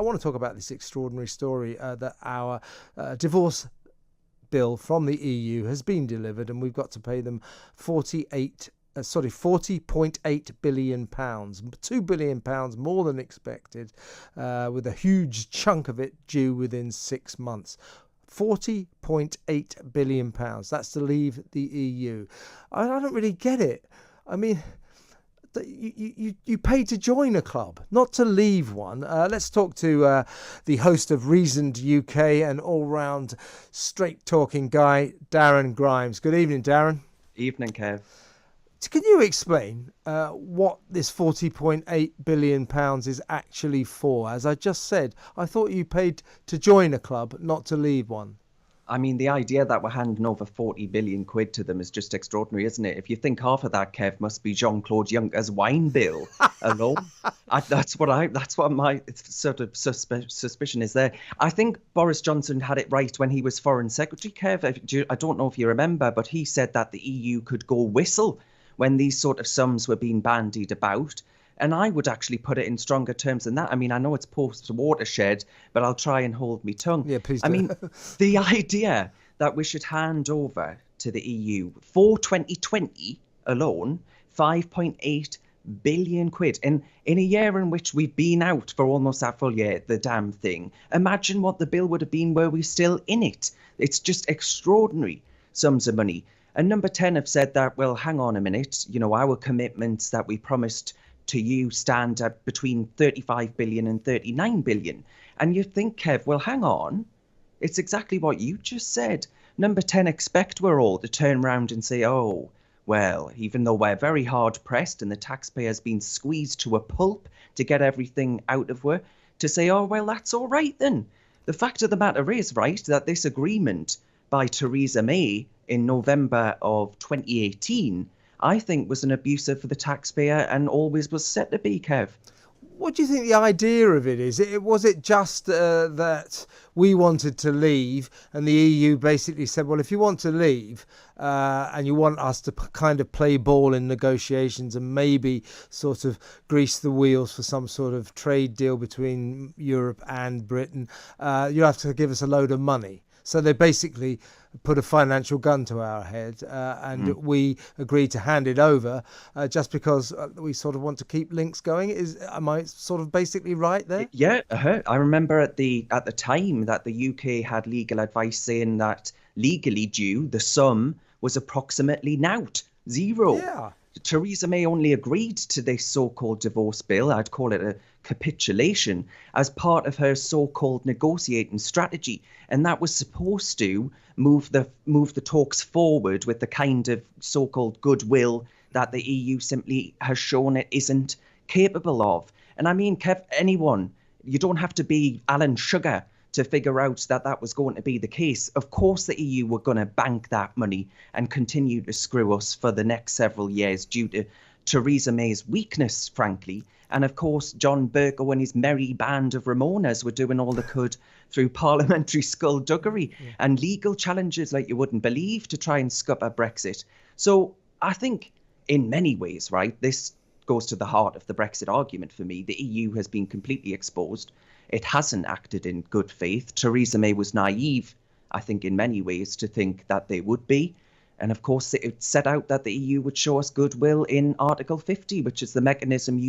I want to talk about this extraordinary story that our divorce bill from the EU has been delivered, and we've got to pay them £40.8 billion, £2 billion more than expected, with a huge chunk of it due within 6 months. £40.8 billion. That's to leave the EU. I don't really get it. I mean, you pay to join a club, not to leave one. Let's talk to the host of Reasoned UK and all-round straight-talking guy, Darren Grimes. Good evening, Darren. Evening, Kev. Can you explain what this £40.8 billion is actually for? As I just said, I thought you paid to join a club, not to leave one. I mean, the idea that we're handing over 40 billion quid to them is just extraordinary, isn't it? If you think half of that, Kev, must be Jean-Claude Juncker's wine bill alone. That's what my sort of suspicion is there. I think Boris Johnson had it right when he was Foreign Secretary, Kev. I don't know if you remember, but he said that the EU could go whistle when these sort of sums were being bandied about. And I would actually put it in stronger terms than that. I mean, I know it's post-watershed, but I'll try and hold me tongue. Yeah, please do. I mean, the idea that we should hand over to the EU for 2020 alone, 5.8 billion quid. And in a year in which we've been out for almost that full year, the damn thing, imagine what the bill would have been were we still in it. It's just extraordinary sums of money. And Number 10 have said that, well, hang on a minute, our commitments that we promised to you stand at between 35 billion and 39 billion. And you think, Kev, well, hang on. It's exactly what you just said. Number 10 expect we're all to turn around and say, oh, well, even though we're very hard pressed and the taxpayer's been squeezed to a pulp to get everything out of her, to say, oh, well, that's all right then. The fact of the matter is, right, that this agreement by Theresa May in November of 2018 I think was an abuser for the taxpayer and always was set to be, Kev. What do you think the idea of it is? Was it just that we wanted to leave and the EU basically said, well, if you want to leave and you want us to kind of play ball in negotiations and maybe sort of grease the wheels for some sort of trade deal between Europe and Britain, you have to give us a load of money. So they basically put a financial gun to our head and we agreed to hand it over just because we sort of want to keep links going. Am I sort of basically right there? Yeah, I remember at the time that the UK had legal advice saying that legally due, the sum was approximately zero. Yeah. Theresa May only agreed to this so-called divorce bill, I'd call it a capitulation, as part of her so-called negotiating strategy. And that was supposed to move the talks forward with the kind of so-called goodwill that the EU simply has shown it isn't capable of. And I mean, Kev, anyone, you don't have to be Alan Sugar to figure out that that was going to be the case. Of course, the EU were going to bank that money and continue to screw us for the next several years due to Theresa May's weakness, frankly. And of course, John Bercow and his merry band of Ramonas were doing all they could through parliamentary skullduggery and legal challenges like you wouldn't believe to try and scupper Brexit. So I think in many ways, right, this goes to the heart of the Brexit argument for me. The EU has been completely exposed. It hasn't acted in good faith. Theresa May was naive, I think, in many ways to think that they would be. And of course, it set out that the EU would show us goodwill in Article 50, which is the mechanism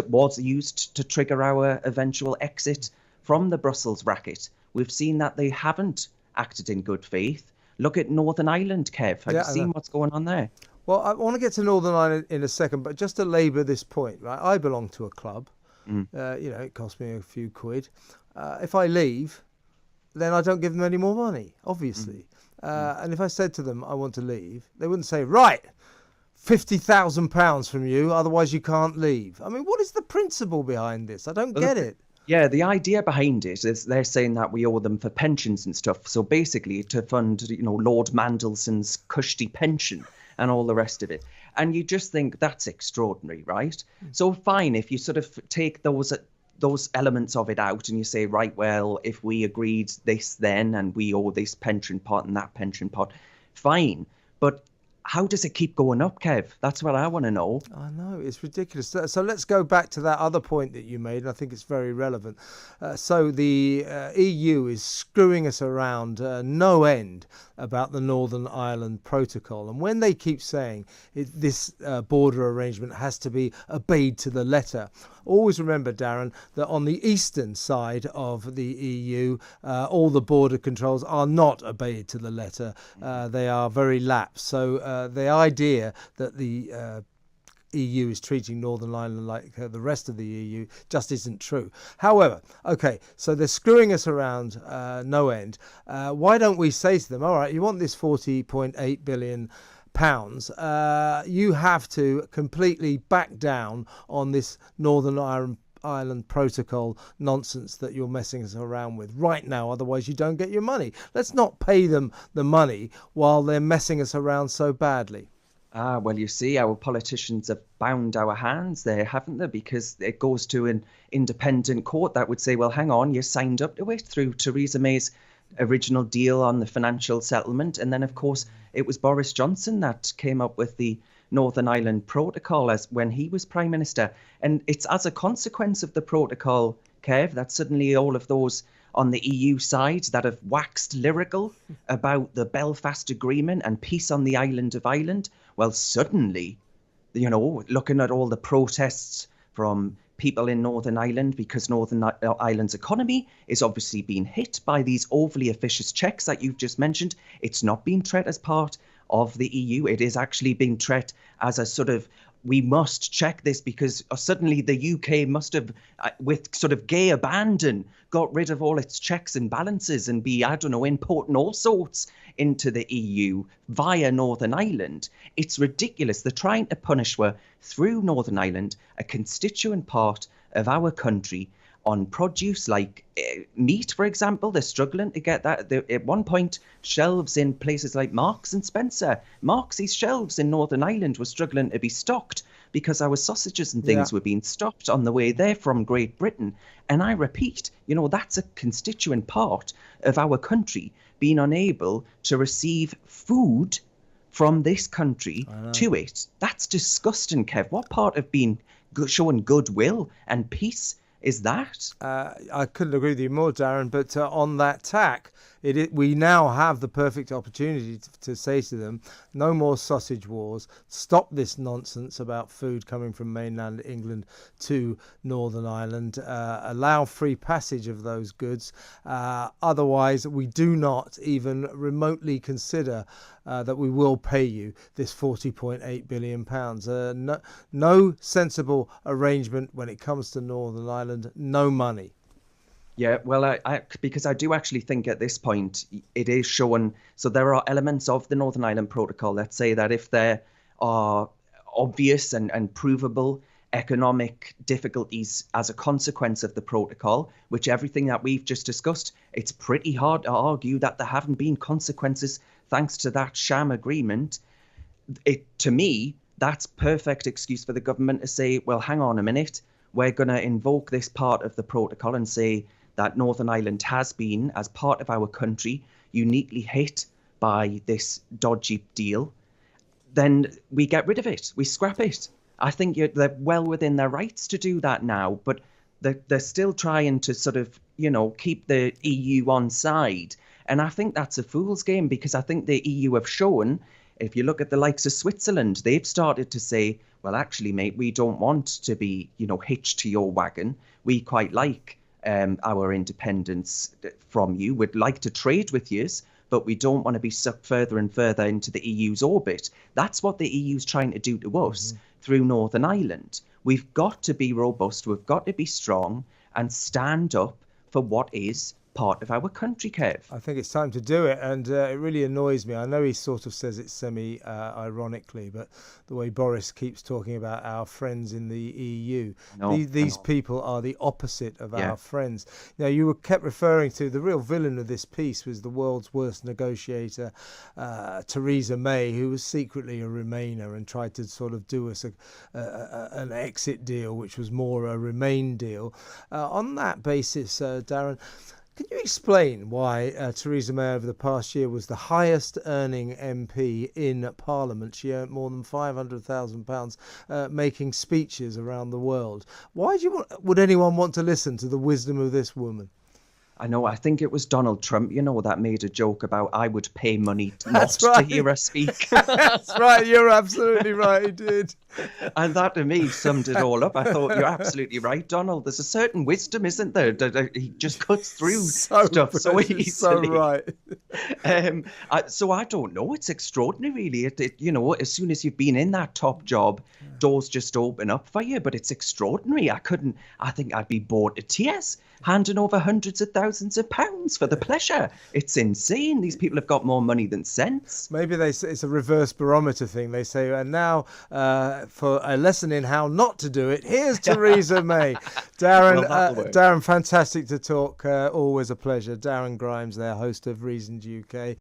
was used to trigger our eventual exit from the Brussels racket. We've seen that they haven't acted in good faith. Look at Northern Ireland, Kev. Have you seen what's going on there? Well, I want to get to Northern Ireland in a second, but just to labour this point, right? I belong to a club. It cost me a few quid. If I leave, then I don't give them any more money, obviously. And if I said to them, I want to leave, they wouldn't say, right, £50,000 from you, otherwise you can't leave. I mean, what is the principle behind this? I don't get it. Yeah, the idea behind it is they're saying that we owe them for pensions and stuff. So basically to fund, Lord Mandelson's cushy pension and all the rest of it. And you just think that's extraordinary, right? So fine, if you sort of take those elements of it out and you say, right, well, if we agreed this then and we owe this pension pot and that pension pot, fine. But how does it keep going up, Kev? That's what I want to know. I know, it's ridiculous. So let's go back to that other point that you made, and I think it's very relevant. So the EU is screwing us around no end about the Northern Ireland Protocol. And when they keep saying this border arrangement has to be obeyed to the letter, always remember, Darren, that on the eastern side of the EU, all the border controls are not obeyed to the letter. They are very lax. So the idea that the EU is treating Northern Ireland like the rest of the EU just isn't true. However, okay, so they're screwing us around no end. Why don't we say to them, all right, you want this 40.8 billion pounds, you have to completely back down on this Northern Ireland Protocol nonsense that you're messing us around with right now, otherwise you don't get your money. Let's not pay them the money while they're messing us around so badly. Well, you see, our politicians have bound our hands there, haven't they? Because it goes to an independent court that would say, well, hang on, you signed up to it through Theresa May's original deal on the financial settlement. And then, of course, it was Boris Johnson that came up with the Northern Ireland Protocol as when he was Prime Minister. And it's as a consequence of the protocol, Kev, that suddenly all of those on the EU side that have waxed lyrical about the Belfast Agreement and peace on the island of Ireland, well, suddenly, looking at all the protests from people in Northern Ireland, because Northern Ireland's economy is obviously being hit by these overly officious checks that you've just mentioned. It's not being treated as part of the EU. It is actually being treated as a sort of, we must check this because suddenly the UK must have, with sort of gay abandon, got rid of all its checks and balances and be, I don't know, importing all sorts into the EU via Northern Ireland. It's ridiculous. They're trying to punish her through Northern Ireland, a constituent part of our country, on produce like meat, for example. They're struggling to get that. At one point, shelves in places like Marks and Spencer, Marks' shelves in Northern Ireland were struggling to be stocked because our sausages and things were being stopped on the way there from Great Britain. And I repeat, that's a constituent part of our country being unable to receive food from this country to it. That's disgusting, Kev. What part of being showing goodwill and peace is that? I couldn't agree with you more, Darren, but on that tack, we now have the perfect opportunity to say to them, no more sausage wars, stop this nonsense about food coming from mainland England to Northern Ireland, allow free passage of those goods. Otherwise, we do not even remotely consider that we will pay you this £40.8 billion. No sensible arrangement when it comes to Northern Ireland, no money. Yeah, well, I because I do actually think at this point it is showing. So there are elements of the Northern Ireland Protocol that say that if there are obvious and provable economic difficulties as a consequence of the protocol, which everything that we've just discussed, it's pretty hard to argue that there haven't been consequences thanks to that sham agreement. To me, that's perfect excuse for the government to say, well, hang on a minute, we're going to invoke this part of the protocol and say that Northern Ireland has been, as part of our country, uniquely hit by this dodgy deal. Then we get rid of it. We scrap it. I think they're well within their rights to do that now, but they're still trying to sort of, keep the EU on side. And I think that's a fool's game, because I think the EU have shown, if you look at the likes of Switzerland, they've started to say, well, actually, mate, we don't want to be, hitched to your wagon. We quite like our independence from you. We'd like to trade with you, but we don't want to be sucked further and further into the EU's orbit. That's what the EU's trying to do to us through Northern Ireland. We've got to be robust. We've got to be strong and stand up for what is part of our country, Kev. I think it's time to do it, and it really annoys me. I know he sort of says it semi-ironically, but the way Boris keeps talking about our friends in the EU, these people are the opposite of our friends. You kept referring to the real villain of this piece was the world's worst negotiator, Theresa May, who was secretly a Remainer and tried to sort of do us an exit deal, which was more a Remain deal. On that basis, Darren, Can you explain why Theresa May over the past year was the highest earning MP in Parliament? She earned more than £500,000 making speeches around the world. Why would anyone want to listen to the wisdom of this woman? I know, I think it was Donald Trump, that made a joke about I would pay money not to hear her speak. That's right, you're absolutely right, he did. And that to me summed it all up. I thought, you're absolutely right, Donald. There's a certain wisdom, isn't there? He just cuts through stuff so easily. So right. So I don't know. It's extraordinary, really. As soon as you've been in that top job, doors just open up for you. But it's extraordinary. I think I'd be bored to tears handing over hundreds of thousands of pounds for the pleasure. It's insane. These people have got more money than sense. Maybe it's a reverse barometer thing. They say, and now for a lesson in how not to do it, here's Theresa May. Darren, Darren, fantastic to talk. Always a pleasure. Darren Grimes, their host of Reasons UK.